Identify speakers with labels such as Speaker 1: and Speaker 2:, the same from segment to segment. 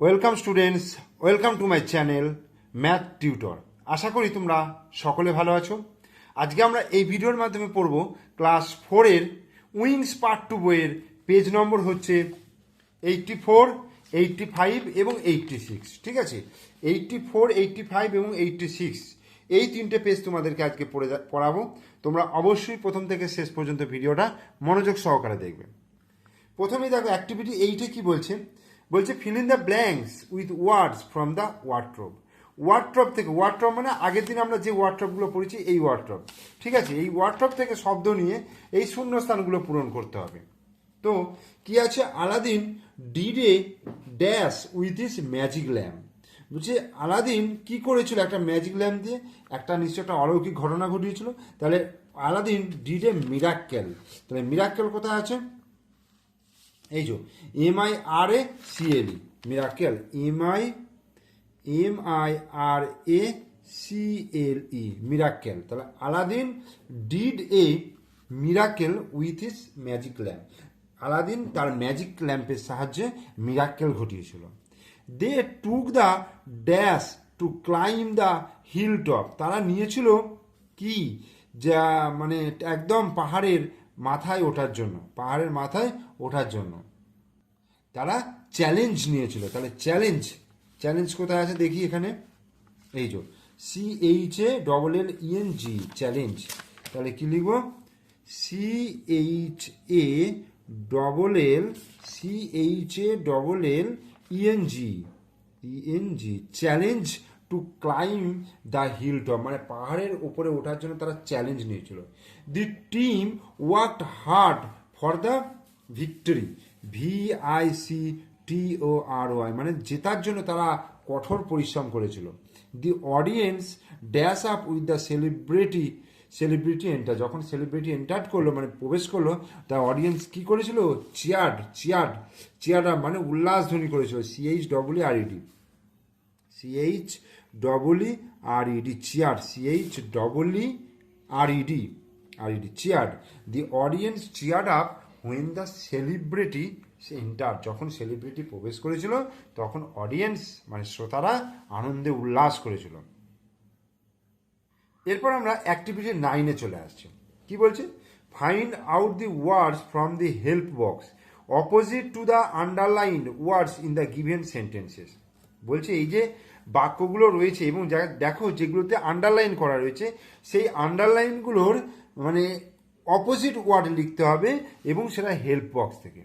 Speaker 1: Welcome students, welcome to my channel math tutor. আশা করি তোমরা সকলে ভালো আছো। আজকে আমরা এই ভিডিওর মাধ্যমে পড়ব ক্লাস 4-এর উইংস পার্ট 2 বইয়ের পেজ নম্বর হচ্ছে 84, 85 এবং 86। ঠিক আছে, 84, 85 এবং 86 এই তিনটে পেজ তোমাদেরকে আজকে পড়াবো। তোমরা অবশ্যই প্রথম থেকে শেষ পর্যন্ত ভিডিওটা মনোযোগ সহকারে দেখবে। প্রথমেই দেখো অ্যাক্টিভিটি 8-এ কি বলছে, fill in the blanks with words from the wordtrove. Wordtrove থেকে, ওয়ার্ডট্রব মানে আগের দিন আমরা যে ওয়ার্ডট্রবগুলো পড়েছি এই ওয়ার্ডট্রব। ঠিক আছে, এই ওয়ার্ডট্রব থেকে শব্দ নিয়ে এই শূন্যস্থানগুলো পূরণ করতে হবে। তো কি আছে, Aladdin did a dash with this magic lamp. বলছে আলাদিন কি করেছিল, একটা ম্যাজিক ল্যাম্প দিয়ে একটা নিশ্চয় একটা অলৌকিক ঘটনা ঘটিয়েছিল। তাহলে আলাদিন ডিড এ মিরাক্কেল। তাহলে মিরাক্কেল কোথায় আছে, এই যে MIRACLE মিরাকেল, MIRACLE মিরাকেল। তাহলে Aladdin did a miracle with his magic lamp. Aladdin তার ম্যাজিক ল্যাম্পের সাহায্যে মিরাকেল ঘটিয়েছিল। They took the dash to climb the hill top. তারা নিয়েছিল কি, যা মানে একদম পাহাড়ের মাথায় ওঠার জন্য, পাহাড়ের মাথায় ওঠার জন্য তারা চ্যালেঞ্জ নিয়েছিল। তাহলে চ্যালেঞ্জ কোথায় আছে দেখি এখানে, এই যে CHALLENG চ্যালেঞ্জ। তাহলে কি লিখব, CHALLENG challenge to climb the hill top, মানে পাহাড়ের উপরে ওঠার জন্য তারা চ্যালেঞ্জ নিয়েছিল। The team worked hard for the victory, VICTORY, মানে জেতার জন্য তারা কঠোর পরিশ্রম করেছিল। The audience dashed up with the celebrity enter. যখন সেলিব্রিটি এন্টার করলো, মানে প্রবেশ করলো, তার অডিয়েন্স কি করেছিল, চিয়ার্ড মানে উল্লাস ধ্বনি করেছিল। CHEERED cheered. The audience cheered up when the celebrity enter. যখন সেলিব্রিটি প্রবেশ করেছিল তখন অডিয়েন্স মানে শ্রোতারা আনন্দে উল্লাস করেছিল। এরপর আমরা অ্যাক্টিভিটি 9-এ চলে আসছি। কি বলছে, find out the words from the help box opposite to the underlined words in the given sentences. বলছে এই যে বাক্যগুলো রয়েছে এবং দেখো যেগুলোতে আন্ডারলাইন করা রয়েছে সেই আন্ডারলাইনগুলোর মানে অপোজিট ওয়ার্ড লিখতে হবে এবং সেটা হেল্প বক্স থেকে।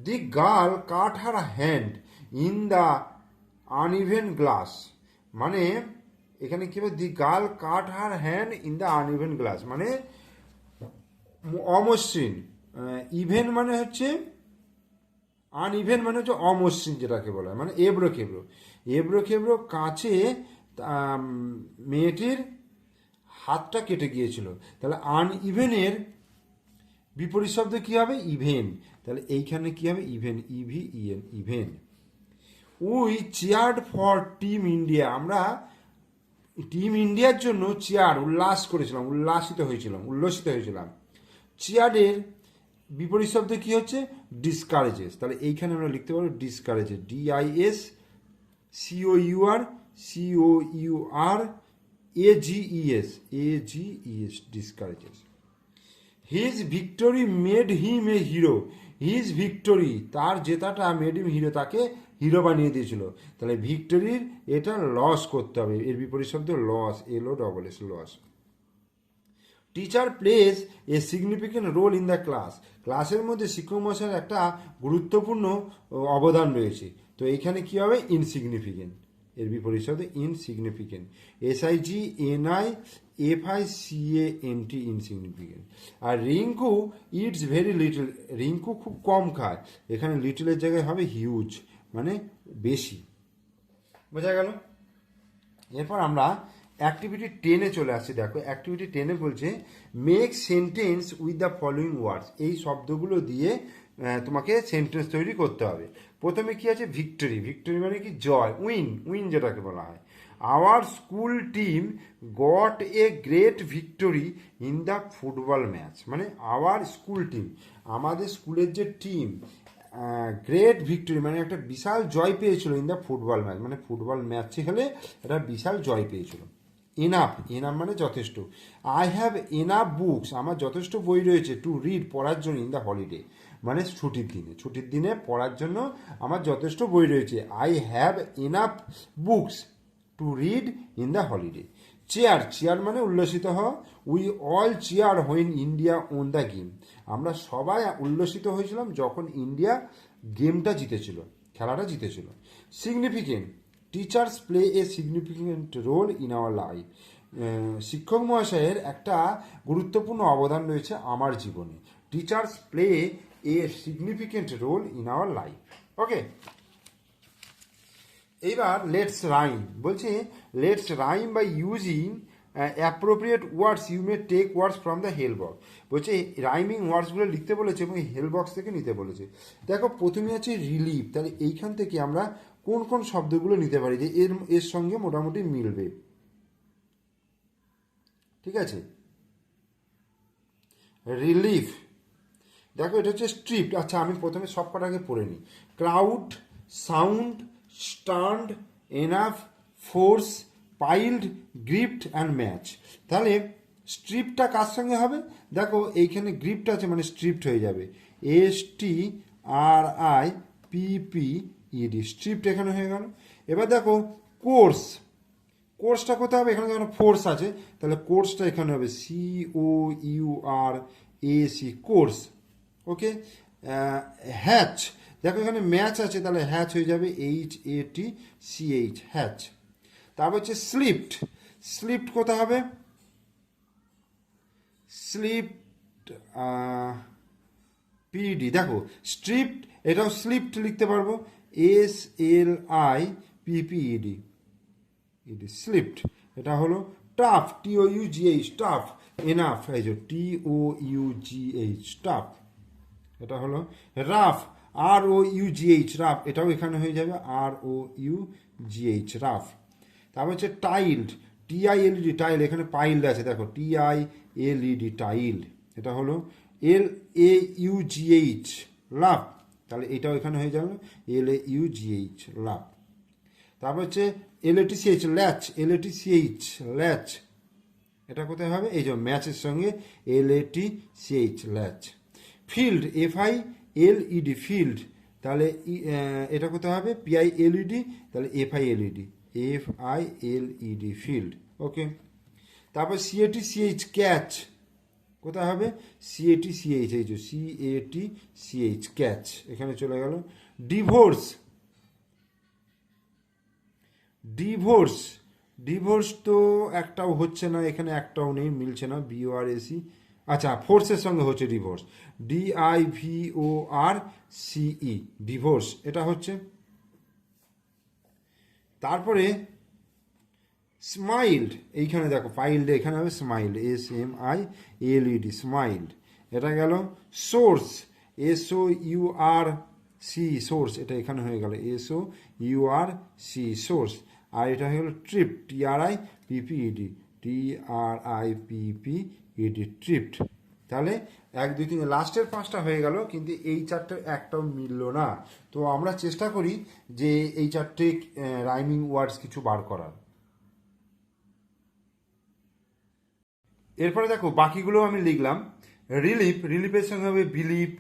Speaker 1: The girl cut her hand in the uneven glass, মানে এখানে কি হবে, the girl cut her hand in the uneven glass মানে অমসৃণ, ইভেন মানে হচ্ছে আনইভেন মানে হচ্ছে অমসৃণ যেটাকে বলা হয়, মানে এবড়ো খেবড়ো কাছে মেয়েটির হাতটা কেটে গিয়েছিল। তাহলে আনইভেনের বিপরীত শব্দ কি হবে, ইভেন। তাহলে এইখানে কি হবে, even. We cheered for team India, আমরা টিম ইন্ডিয়ার জন্য উল্লসিত হয়েছিলাম। চিয়ার্ডের বিপরীত শব্দ কি হচ্ছে, ডিসকারেজেস। তাহলে এইখানে আমরা লিখতে পারবো ডিসকারেজেস, DISCOUR AGES discourages. His victory made him a hero. His victory, তার জেতাটা মেড হিম হিরো, তাকে হিরো বানিয়ে দিয়েছিল। তাহলে ভিক্টরির এটা লস করতে হবে, এর বিপরীত শব্দ loss, LOSS loss. Teacher plays a significant role in the class. ক্লাসের মধ্যে শিক্ষক মশাইয়ের একটা গুরুত্বপূর্ণ অবদান রয়েছে। তো এইখানে কি হবে, ইনসিগনিফিকেন্ট, এর বিপরীত শব্দ ইনসিগনিফিকেন্ট, SIGNIFICANT ইনসিগনিফিকেন্ট। আর Rinku it's very little, Rinku খুব কম খায়, এখানে লিটলের জায়গায় হবে হিউজ মানে বেশি। বোঝা গেল। এরপর আমরা অ্যাক্টিভিটি 10-এ চলে আসছি। দেখো অ্যাক্টিভিটি 10-এ বলছে make sentence with the following words. এই শব্দগুলো দিয়ে তোমাকে সেন্টেন্স তৈরি করতে হবে। প্রথমে কি আছে, ভিক্টরি মানে কি, জয়, উইন যেটাকে বলা হয়। Our school team got a great victory in the football match, মানে আওয়ার স্কুল টিম, আমাদের স্কুলের যে টিম গ্রেট ভিক্টরি, মানে একটা বিশাল জয় পেয়েছিল ইন দ্য ফুটবল ম্যাচ, মানে ফুটবল ম্যাচ খেলে একটা বিশাল জয় পেয়েছিল। এনাফ, এনাফ মানে যথেষ্ট। আই হ্যাভ এনাফ বুকস, আমার যথেষ্ট বই রয়েছে টু রিড, পড়ার জন্য ইন দ্য হলিডে, মানে ছুটির দিনে পড়ার জন্য আমার যথেষ্ট বই রয়েছে। I have enough books to read in the holiday. Chair, chair মানে উল্লসিত হওয়া। We all chair when India won the game, আমরা সবাই উল্লসিত হয়েছিলাম যখন ইন্ডিয়া গেমটা জিতেছিল, খেলাটা জিতেছিল। Significant, teachers play a significant role in our life, শিক্ষক মহাশয়ের একটা গুরুত্বপূর্ণ অবদান রয়েছে আমার জীবনে। Teachers play a significant role in our life. Okay, এইবার লেটস রাইম, বলছে let's rhyme by using appropriate words, you may take words from the help box. বলছে রাইমিং ওয়ার্ডসগুলো লিখতে বলেছে এবং হেল্প বক্স থেকে নিতে বলেছে। দেখো প্রথমে আছে রিলিফ, তাহলে এইখান থেকে আমরা কোন কোন শব্দগুলো নিতে পারি যে এর সঙ্গে মোটামুটি মিলবে, ঠিক আছে। রিলিফ, দেখো এটা হচ্ছে স্ট্রিপ্ট। আচ্ছা আমি প্রথমে সব কটাকে পড়ে নিই। Crowd, sound, stand, enough, force, piled, gripped and match. তাহলে স্ট্রিপটা কার সঙ্গে হবে? দেখো এইখানে গ্রিপ্ট আছে মানে স্ট্রিপ্ট হয়ে যাবে, STRIPPED, স্ট্রিপ্ট এখানে হয়ে গেল। এবার দেখো কোর্স, কোর্সটা কোথায় হবে? এখানে যখন ফোর্স আছে তাহলে কোর্সটা এখানে হবে COURAC, কোর্স। ওকে, হ্যাচ, দেখো এখানে ম্যাচ আছে তাহলে হ্যাচ হয়ে যাবে HATCH, হ্যাচ। তারপর হচ্ছে স্লিপ্ট, স্লিপ্ট কোথায় হবে? স্লিপ্ট PD, দেখো স্ট্রিপ্ট, এটাও স্লিপ্ট লিখতে পারবো SLIPPED, স্লিপ্ট। এটা হলো টাফ, TOUGH, টাফ। এনাফ, এই যে TOUGH, টাফ। এটা হলো রাফ, ROUGH, রাফ, এটাও এখানে হয়ে যাবে ROUGH, রাফ। তারপর হচ্ছে টাইল্ড, TILD, টাইল, এখানে পাইল্ড আছে দেখো TILED, টাইল। এটা হলো LAUGH, লাভ, তাহলে এটাও এখানে হয়ে যাবে LAUGH, লাভ। তারপর হচ্ছে LATCH, ল্যাচ, LATCH, ল্যাচ। এটা কোথায় হবে? এই যে ম্যাচের সঙ্গে LATCH, latch. Field, FILED, field, তাহলে এটা কোথায় হবে? PILED, তাহলে FILED, ফিল্ড। ওকে, তারপর CATCH, ক্যাচ, কোথায় হবে? CATCH, এই যে CATCH, ক্যাচ, এখানে চলে গেল। ডিভোর্স, ডিভোর্স, ডিভোর্স তো একটাও হচ্ছে না, এখানে একটাও নেই, মিলছে না, BORAC। আচ্ছা ফোর্সের সঙ্গে হচ্ছে ডিভোর্স, DIVORCE, ডিভোর্স, এটা হচ্ছে। তারপরে স্মাইল্ড, এইখানে দেখো পাইল্ড, এখানে হবে স্মাইল্ড, SMILED, স্মাইল্ড। এটা গেল সোর্স, SOURC, সোর্স, এটা এখানে হয়ে গেল SOURC, সোর্স। আর এটা হয়ে গেল ট্রিপ, TRIPPED, ট্রিপ্ট। তাহলে 1 2 3 লাস্টের 5টা হয়ে গেল, কিন্তু এই 4টে একটাও মিলল না। তো আমরা চেষ্টা করি যে এই 4টে রাইমিং ওয়ার্ডস কিছু বার করার। এরপরে দেখো বাকিগুলো আমি লিখলাম। রিলিফ, রিলিফের সঙ্গে হবে বিলিফ,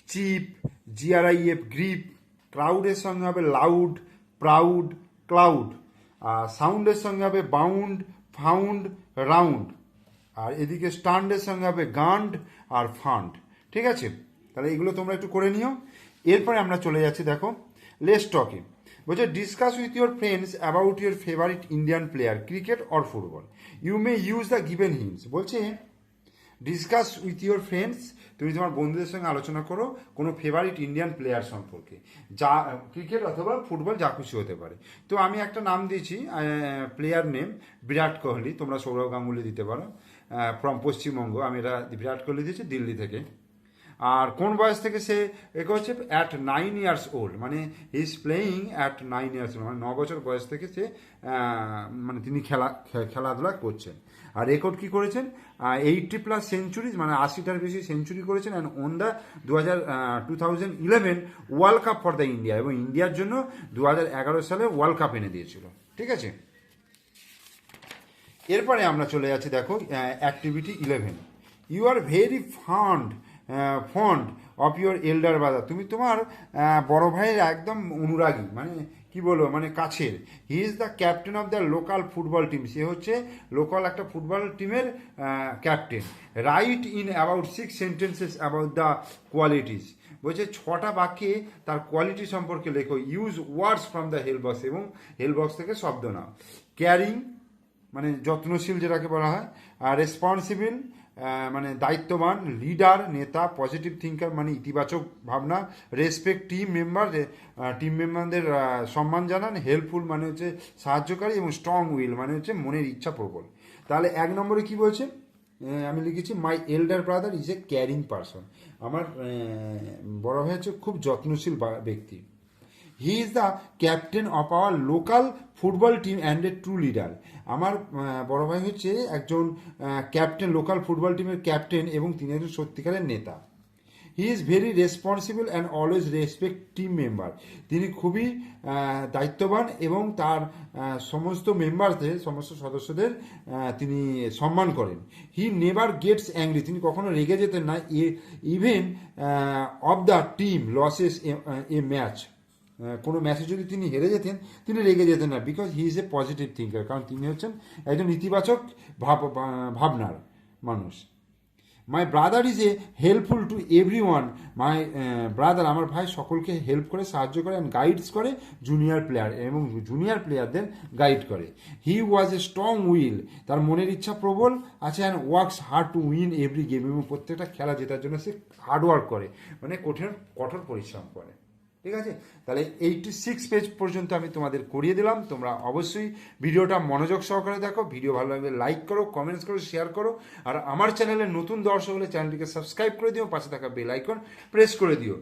Speaker 1: চিপ, GRIF, গ্রিপ। ক্রাউডের সঙ্গে হবে লাউড, প্রাউড, ক্লাউড। আর সাউন্ডের সঙ্গে হবে বাউন্ড, ফাউন্ড, রাউন্ড। আর এদিকে স্টান্ডের সঙ্গে হবে গান্ড আর ফান্ড। ঠিক আছে, তাহলে এগুলো তোমরা একটু করে নিও। এরপরে আমরা চলে যাচ্ছি দেখো লেটস টকে। বলছে discuss with your friends about your favourite Indian player, cricket or football, you may use the given hints. বলছে ডিসকাস উইথ ইউর ফ্রেন্ডস, তুমি তোমার বন্ধুদের সঙ্গে আলোচনা করো কোনো ফেভারিট ইন্ডিয়ান প্লেয়ার সম্পর্কে, যা ক্রিকেট অথবা ফুটবল যা খুশি হতে পারে। তো আমি একটা নাম দিয়েছি, প্লেয়ার নেম বিরাট কোহলি, তোমরা সৌরভ গাঙ্গুলি দিতে পারো, ফ্রম পশ্চিমবঙ্গ। আমি এটা বিরাট কোহলি দিয়েছি দিল্লি থেকে। আর কোন বয়স থেকে সে হচ্ছে অ্যাট 9 ইয়ার্স ওল্ড, মানে he is playing at 9 years old, মানে 9 বছর বয়স থেকে সে মানে তিনি খেলাধুলা করছেন। আর রেকর্ড কি করেছেন 80+ সেঞ্চুরিজ, মানে 80টার বেশি সেঞ্চুরি করেছেন and on the 2011 world cup for the India, এবং ইন্ডিয়ার জন্য 2011 সালে ওয়ার্ল্ড কাপ এনে দিয়েছিল। ঠিক আছে, এরপরে আমরা চলে যাচ্ছি, দেখো activity 11, you are very fond of your elder brother, তুমি তোমার বড় ভাইয়ের একদম অনুরাগী, মানে কি বলবো, মানে কাছের। He is the captain of the local football team, সে হচ্ছে লোকাল একটা ফুটবল টিমের captain. Write in about 6 sentences about the qualities, বলছে 6টা বাক্যে তার কোয়ালিটি সম্পর্কে লেখো। Use words from the help box, এবং হেল্প বক্স থেকে শব্দ নাও। কেয়ারিং মানে যত্নশীল যেটাকে বলা হয়, আর রেসপন্সিবল মানে দায়িত্ববান, লিডার নেতা, পজিটিভ থিঙ্কার মানে ইতিবাচক ভাবনা, রেসপেক্ট টিম মেম্বারদের সম্মান জানান, হেল্পফুল মানে হচ্ছে সাহায্যকারী, এবং স্ট্রং উইল মানে হচ্ছে মনের ইচ্ছা প্রবল। তাহলে 1 নম্বরে কি বলছে, আমি লিখেছি my elder brother is a caring person, আমার বড় ভাই হচ্ছে খুব যত্নশীল ব্যক্তি। He is the captain of our local football team and a true leader, আমার বড় ভাই হচ্ছে একজন ক্যাপ্টেন, লোকাল ফুটবল টিমের ক্যাপ্টেন, এবং তিনি একজন সত্যিকারের নেতা। He is very responsible and always respect team member, তিনি খুবই দায়িত্ববান এবং তার সমস্ত সদস্যদের তিনি সম্মান করেন। হি নেভার গেটস অ্যাংরি, তিনি কখনো রেগে যেতেন না, even of the team losses A match, কোনো ম্যাচে যদি তিনি হেরে যেতেন তিনি রেগে যেতেন না, because he is a positive thinker, কারণ তিনি হচ্ছেন একজন ইতিবাচক ভাবনার মানুষ। My brother is A helpful to every one, my brother আমার ভাই সকলকে হেল্প করে, সাহায্য করে, অ্যান্ড গাইডস করে জুনিয়র প্লেয়ার, এবং জুনিয়র প্লেয়ারদের গাইড করে। হি ওয়াজ এ স্ট্রং উইল, তার মনের ইচ্ছা প্রবল আছে, and works hard to win every game, এবং প্রত্যেকটা খেলা জেতার জন্য সে হার্ডওয়ার্ক করে, মানে কঠোর পরিশ্রম করে। ঠিক আছে, তাহলে 86 পেজ পর্যন্ত আমি তোমাদের করিয়ে দিলাম। তোমরা অবশ্যই ভিডিওটা মনোযোগ সহকারে দেখো, ভিডিও ভালো লাগলে লাইক করো, কমেন্টস করো, শেয়ার করো, আর আমার চ্যানেলে নতুন দর্শক হলে চ্যানেলটিকে সাবস্ক্রাইব করে দিও, পাশে থাকা বেল আইকন প্রেস করে দিও।